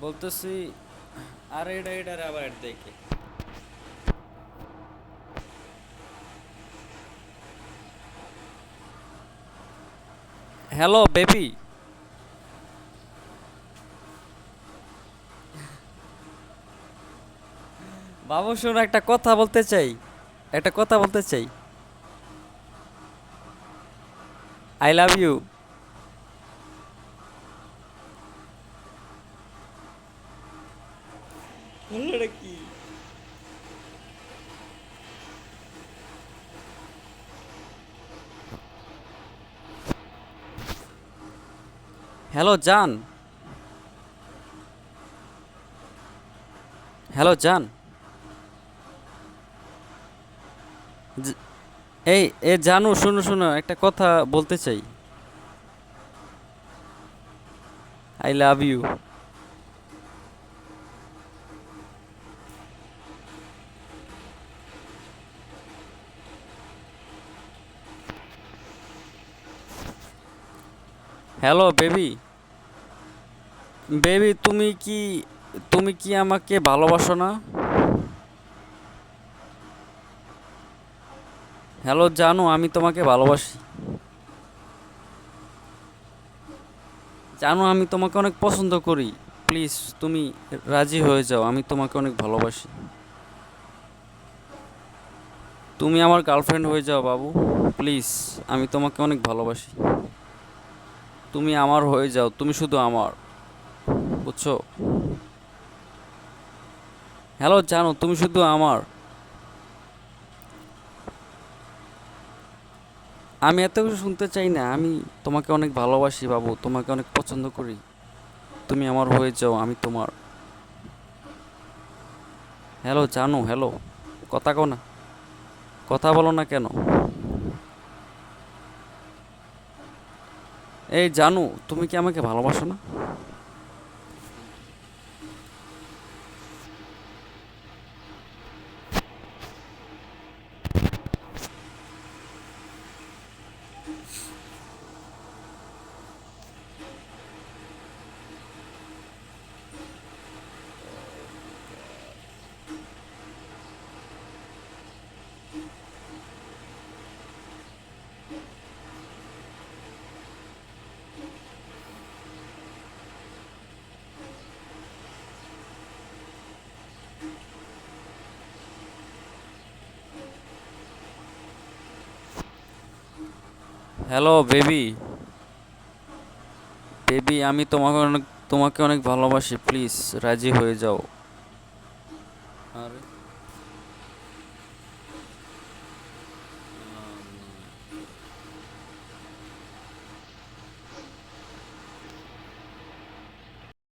বলতেছি, আর এটার আবার দেখে। Hello baby. বাবু শোনো, একটা কথা বলতে চাই। একটা কথা বলতে চাই। I love you. বললোটা কি? হ্যালো জান। হ্যালো জান। জ- এই এ জানু, শোনো শোনো, একটা কথা বলতে চাই। I love you. Hello baby. Baby তুমি কি আমাকে ভালোবাসো না? হ্যালো জানু, আমি তোমাকে ভালোবাসি। জানো, আমি তোমাকে অনেক পছন্দ করি। প্লিজ তুমি রাজি হয়ে যাও, আমি তোমাকে অনেক ভালোবাসি। তুমি আমার গার্লফ্রেন্ড হয়ে যাও বাবু। প্লিজ, আমি তোমাকে অনেক ভালোবাসি। তুমি আমার হয়ে যাও, তুমি শুধু আমার। বুঝছো? হ্যালো জানো, তুমি শুধু আমার। আমি এত কিছু শুনতে চাই না, আমি তোমাকে অনেক ভালোবাসি বাবু, তোমাকে অনেক পছন্দ করি। তুমি আমার হয়ে যাও, আমি তোমার। হ্যালো জানো, হ্যালো। কথা কও না। কথা বলো না কেন? এই জানু, তুমি কি আমাকে ভালোবাসো না? Hello baby. বেবি, আমি তোমাকে অনেক ভালোবাসি, প্লিজ রাজি হয়ে যাও। আরে